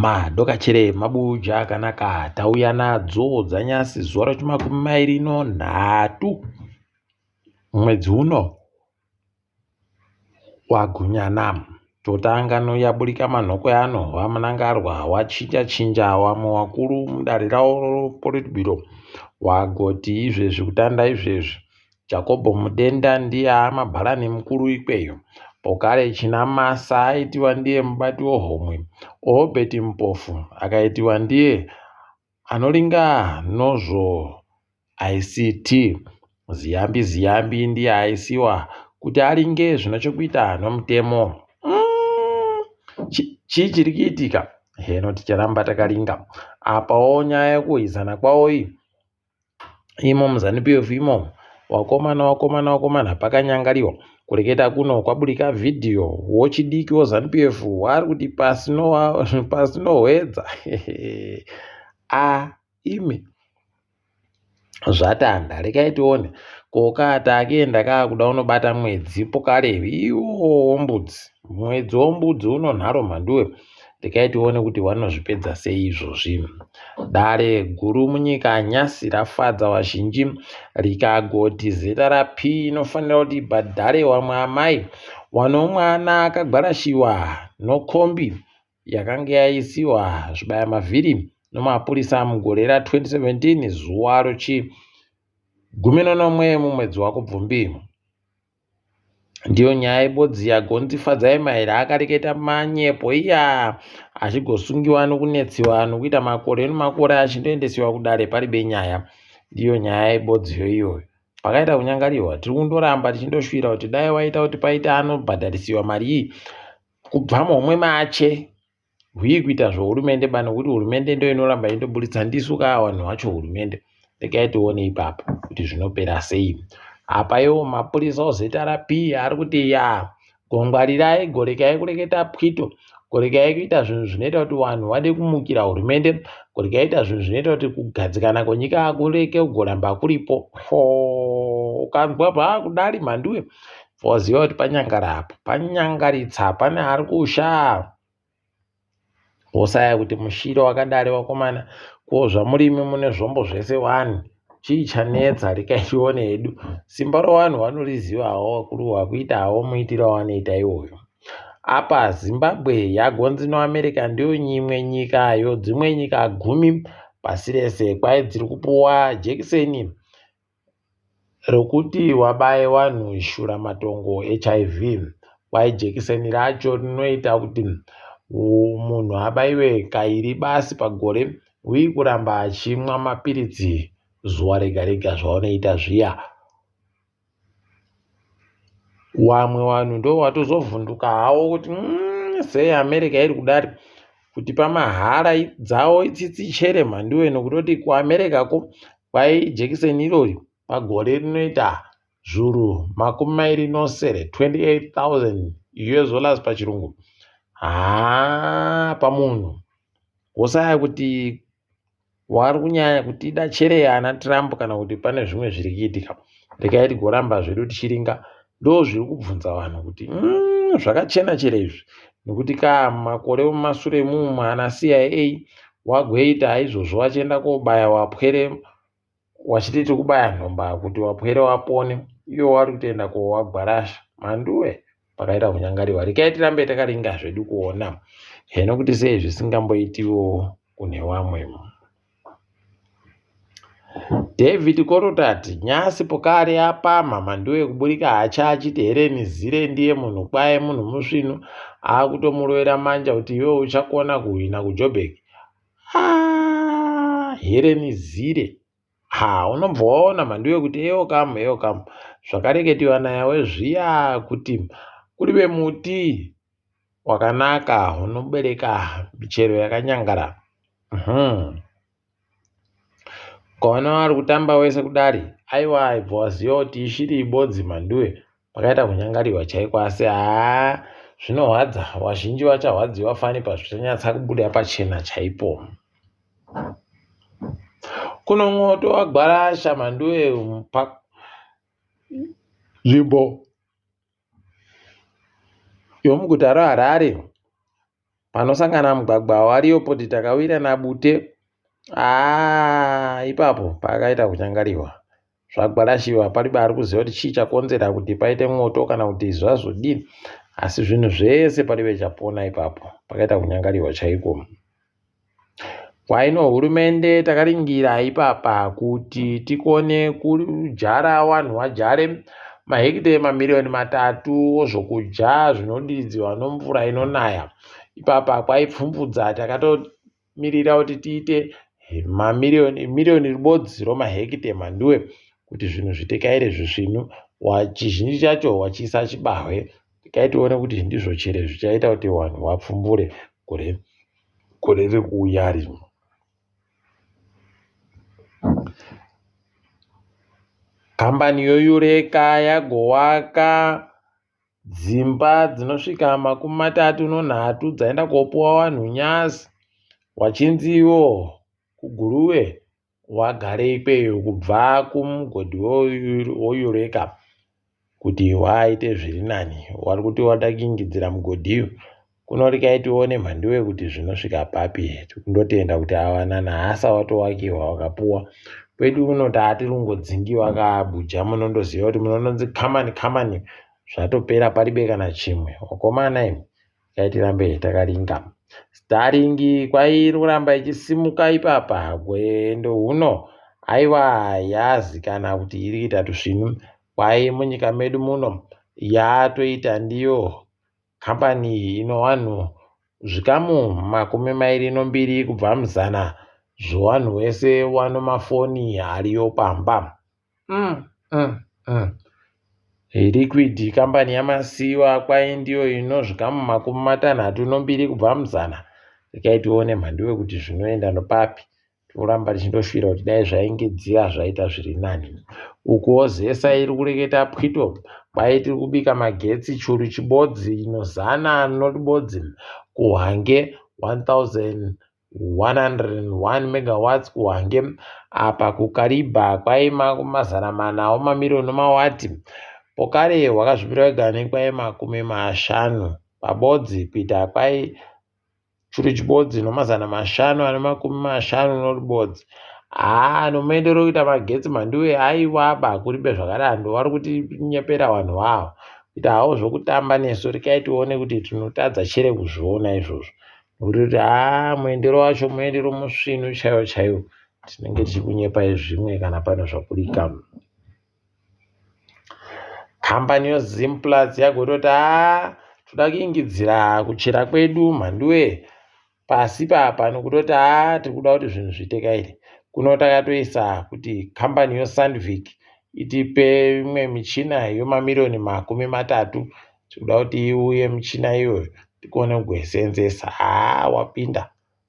madoka chere mabuja akanaka tauya nadzo dzanyasi zuva ra 23 mwedzi uno wagunyana. Totanga noyaburika manhoko yaanohwa munangarwa wachinja wamwe wakuru mudare rawo politbiro wagoti izvezvi kutanda izvezvi Jacobo Mudenda ndiye amabharani mukuru ikweyo. Pokare Chinamasa aitiwa ndiye mubati wohomwe. Obeti Mpofu akaitiwa ndiye anoringa nozvo ICT. Ziyambi ndiye aisiwa kuti aringe zvinochokuita nomutemo. Chii chiri kuitika? Heno ticharamba takaringa. Apawo nyaya yekuhwizana kwawo iyi imo muZANU-PF imo wakomana pakanyangariwa kureketa kuno kwaburika vhidhiyo wochidiki woZANU-PF wari kuti pasinohwedza imi zvatanda rekaitione kokati akienda kakuda unobata mwedzi pokare iwo wombudzi mwedzi wombudzi unonharo mhanduwe rekaitione kuti vanozvipedza sei izvozvi. Dare guru munyika nyasi rafadza vazhinji rikagoti zeta raP inofanira kuti ibhadhare wamwe amai wanomwana akagwarashiwa nokombi yakanga yaisiwa zvibaya mavhiri nomapurisa mugore ra2017 zuva rochi-11 mumwedzi waKubvumbi. Ndiyo nyaya ibodzi yagonzifadzai mairi akareketa manyepo iya achigosungiwa nokunetsiwa nokuita makore nemakore achindoendesiwa kudare paribe nyaya. Ndiyo nyaya ibodzi iyoyo. Pakaita kunyangariwa tiri kundoramba tichindoshuvira kuti dai waita kuti paita anobhadharisiwa mari iyi kubva momwe mache hwii kuita zvohurumende nokuti hurumende ndio inoramba indoburitsa ndisu vanhu vacho hurumende. Rekaitione ipapo kuti zvinopera sei. Apa iwo mapurisa ozeta raP ari kuti gongwarirai gorekai kureketa pwito, gorekai kuita zvinhu zvinoita kuti vanhu vade kumukira hurumende, gorekai zvinhu zvinoita kuti kugadzikana kwenyika kureke kugoramba kuripo. Ukanzwa kudari mhanduwe waziva kuti panyangarapo panyangaritsa pane ari kusha. Wosaya kuti mushiro wakadare wakomana kozvamurimi mune zvombo zvese wani chii chanetsa rikaitione hedu. Simba ravanhu vanorizivawo wakuru wakuitawo muitiro wavanoita iwoyo. Apa Zimbabwe yagonzi noAmerica ndiyo imwe nyikayo dzimwe nyika 10 pasi rese kwai dziri kupuwa jekiseni rokuti wabaye vanhu shuramatongo HIV. Kwai jekiseni racho rinoita kuti munhu abaiwe kairi basi pagore hwii kuramba achimwa mapiritsi zuva rega rega zvaunoita zviya. Wamwe vanhu ndo watozovhunduka hawo kuti sei America iri kudari kuti pamahara dzawo itsitsichere mhanduwe nokutoti kuAmerica ko kwai jekiseni irori pagore rinoita zviuru 20 $28,000 US pachirungu. Pamunhu wosaya kuti wari kunyanya kuti idachere ana Trump kana kuti pane zvimwe zviri kuitika. Rekai tigoramba zvedu tichiringa ndo zviri kubvunza vanhu kuti zvakachena chere izvi nokuti makore mumashure mumwe ana CIA wagoita izvozvo wachienda kobaya wapwere wachititi kubaya nhomba kuti wapwere wapone iyo wari kutoenda kowagwarasha mhanduwe pakaita kunyangariwa. Rekai tirambe takaringa zvedu kuona heno kuti sei zvisingamboitiwo kune vamwe. David Korotati nyasi pokare apama mhanduwe kuburika hacha achiti Helen Zille ndiye munhu kwaye munhu musvinu akutomurovera manja kuti iwe uchakona kuhwina kuJoburg. Helen Zille unobva waona mhanduwe kuti eyo kamu zvakareketiwa naye zviya kuti kuribe muti wakanaka unobereka michero yakanyangara. Ukaona vari kutamba wese kudari aiwa ibva waziva kuti ishiri ibodzi mhanduwe pakaita kunyangariwa chaiko. Asi zvinorwadza vazhinji vacharwadziwa fani pazvichanyatsa kubuda pachena chaipo. Kuno mwoto wagwarasha mhanduwe nzvimbo yomuguta reHarare panosangana mugwagwa wariyo poti takawira nabute. Ipapo pakaita kunyangariwa, zvagwarashiwa, palibe ari kuziva kuti chii chakonzera kuti paite mwoto kana kuti zvazvodini, asi zvinhu zvese palibe chapona. Ipapo pakaita kunyangariwa chaiko. Kwaino hurumende takaringira ipapa kuti tikone kujara vanhu vajare mahekitari mamiliyoni 3 zvokudya zvinodiridzwa nomvura inonaya. Ipapa kwaipfumbudza, takatomirira kuti tiite miliyoni ribodzi romahekitari manduwe kuti zvinhu zvitekaire zvisvinu, chizhinji chacho wachiisa chibahwe. Tikaitione kuti ndizvo chere zvichaita kuti vanhu vapfumbure gore riri kuuya rino. Kambani yoYureka yagowaka dzimba dzinosvika 33 dzaenda kopuwa vanhu nyasi. Wachinziwo kuguruwe wagare ikweyo kubva kumugodhi woYureka kuti waite zviri nani. Wari kuti wadakingidzira mugodhiyo kuno rikaitiwo nemhanduwe kuti zvinosvika papi. Kundotenda kuti awanana haasa watowakiwa wakapuwa. Kwedu uno taati rungodzingiwa kaAbuja, munondoziva kuti munononzi kamani zvatopera, paribe kana chimwe. Wakomana imi ngaitirambe takaringa. Starlink kwairamba ichisimuka ipapa gwendo huno. Aiwa, yazikana kuti iri kuita tusvinu. Kwai munyika medu muno yatoita ndiyo kambani ino vanhu zvikamu 22 kubva muzana zvevanhu vese wano mafoni ariyo pamba. Liquid kambani yamasiwa kwai ndiyo ino zvikamu 62 kubva muzana. Tikaitiwo nemhanduwe kuti zvinoenda nopapi. Toramba tichindosvira kuti dai zvaingidzira zvaita zviri nani. Ukuwo zesa iri kureketa pwito, kwai tiri kubika magetsi churu chibodzi inozana notibodzi kuhange 1101 megawatts kuhange. Apa kukariba kwai mazana 4 mamiliyoni mawati. Pokare hwakazvipira wega kwai 50 pabodzi kuita kwai churu chibodzi nomazana 550 noribodzi. Nomuendero kuita magetsi mhanduwe aiwaba kuribe zvakadando. Vari kuti nyepera vanhu vavo kuita hawo zvokutamba nesu. Rikaitione kuti tinotadza chere kuzviona izvozvo. Kuti muendero wacho muendero musvinu chaiwo. Tinenge tichikunyepai zvimwe kana pane zvapurika. Kambani yoZimplats yagototi toda kuingidzira kuchera kwedu mhanduwe pasi papa nokutoti tiri kuda kuti zvinhu zvitekaire. Kuno takatoisa kuti kambani yoSandvik itipe imwe michina yomamiliyoni 30. Tikuda kuti iuye michina iyoyo tikone kugoisenzesa.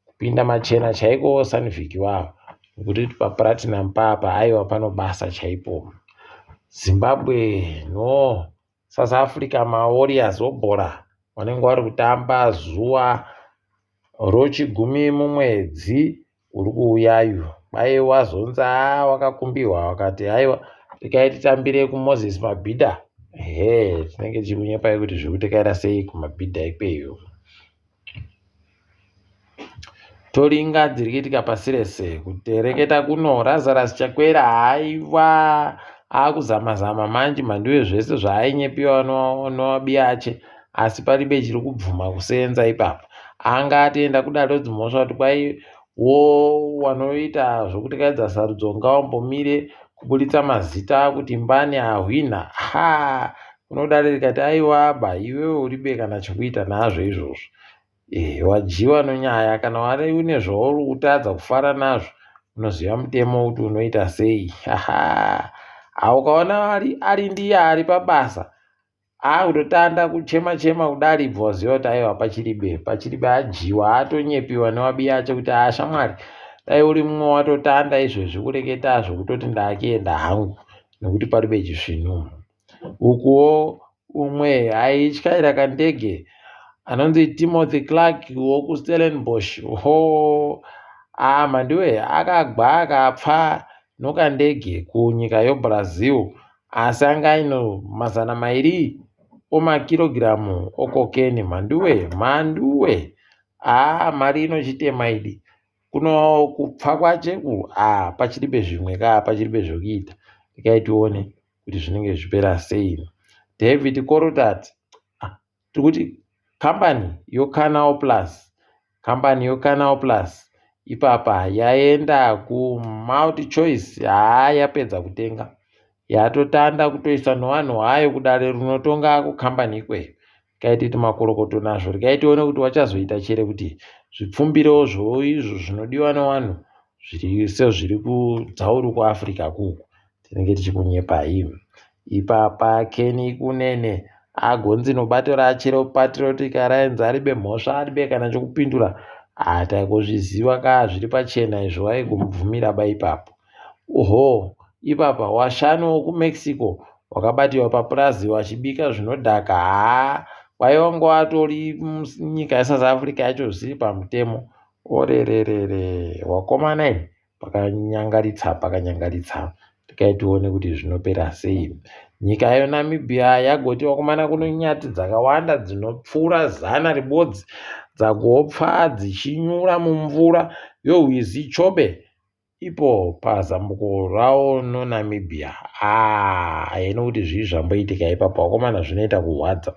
Kupinda machena chaiko Sandvik wavo. Nokuti paPlatinum papa aiwa panobasa chaipo. Zimbabwe South Africa maWarriors obhora vanenge vari kutamba zuva rochigumi mumwedzi uri kuuyayo. Kwai wazonza wakakumbirwa wakati aiwa tikaititambire kuMoses Mabhida. Tinenge tichikunyepai kuti zviri kutekaira sei kuMabhida ikweyo. Toringa dziri kuitika pasi rese kutereketa kuno. Lazarus Chakwera haiwa akuzama manje mhanduwe zvese zvaainyepiwa nowabiache, asi paribe chiri kubvuma kusenza ipapa. Anga atienda kudaro dzimhosva kuti kwai wanoita zvokutikaidza sarudzo ngawambomire kuburitsa mazita kuti mbani ahwina. Unodare rikati aiwaba iwewe uribe kana chokuita nazvo izvozvo. Wajiwa nonyaya. Kana wari une zvauri kutadza kufara nazvo unoziva mutemo kuti unoita sei. Ukaona ari ndiye ari pabasa kutotanda kuchema kudaribva waziva kuti aiwa pachiribe ajiwa atonyepiwa newabiache kuti shamwari dai uri mumwe watotanda izvezvi kureketa zvokutoti ndakienda hangu nekuti paribe chisvinu. Ukuwo umwe aityaira kandege anonzi Timothy Clark wokuStellenbosch. Mhanduwe akagwa akapfa nokandege kunyika yoBrazil, asi anga aino 200 omakirogiramu okokeni. Mhanduwe mari inochitema idi kuno kupfa kwacheku pachiribe zvimwe pachiribe zvokuita. Regai tione kuti zvinenge zvipera sei. David Corotati tikuti kambani yoKanal Plus ipapa yaenda kuMultichoice yapedza kutenga yatotanda kutoisa nevanhu hayo kudare runotonga kukambani ikweyo. Kaititi makorokoto nazvo regai tione kuti wachazoita chere kuti zvipfumbirewo izvo zvinodiwa nevanhu zviri kudzauru kuAfrica kuku tinenge tichikunyepai. Ipapa Kenny Kunene agonzi nobato rachero Patriotic Alliance aribe mhosva aribe kana chokupindura taikuzviziva zviri pachena izvo waigomubvumira ipapo. Ipapa washanu kuMexico wakabatiwa papurazi wachibika zvinodhaka waiwangu watori nyika yeSouth Africa yacho zviri pamutemo. Orererere wakomana ini pakanyangaritsa. Regai tione kuti zvinopera sei. Nyika yeNamibia yagoti wakomana kuno nyati dzakawanda dzinopfuura 100 ribodzi dzagopfa dzichinyura mumvura yohwizi chobe ipo pazambuko rawo noNamibia. Haino kuti zvii zvamboitika ipapo wakomana zvinoita kuhwadza.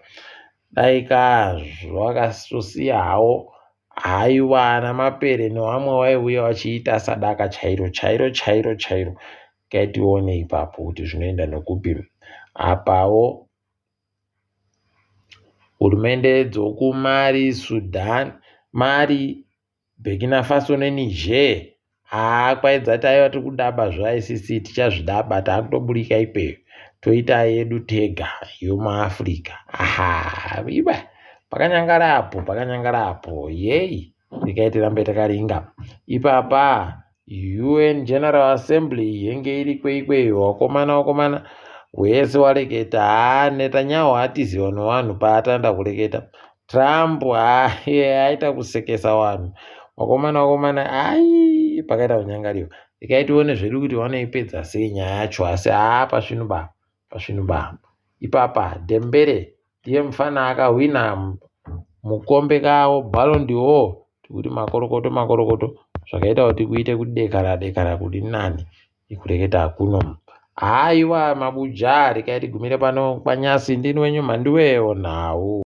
Daika zvakasosiya hawo haiwa namapere nevamwe waiuya wachiita sadaka chairo. Kaitione ipapo kuti zvinoenda nokupi. Apawo hurumende dzokuMali, Sudan, Mali, Burkina Faso neNiger kwaidzati aiwa tiri kudaba zvaICC tichazvidaba takutoburika ipeyo toita yedu tega yomuAfrica. Pakanyangarapo yei regai tirambe takaringa. Ipapa UN General Assembly yenge iri kweikweyo wakomana wese wareketa Netanyahu hatiziwa nevanhu paatanda kureketa. Trump aita kusekesa vanhu wakomana pakaita kunyangariwa. Regai tione zvedu kuti vanoipedza sei nyaya yacho asi pasvinoba. Ipapa Dembele ndiye mufana akahwina mukombe kawo Ballon d'Or tikuti makorokoto zvakaita kuti kuite kudekara kuti nani ikureketa kuno. Haiwa mabuja regai tigumire pano panyasi. Ndini wenyu Mhanduwe Onhau.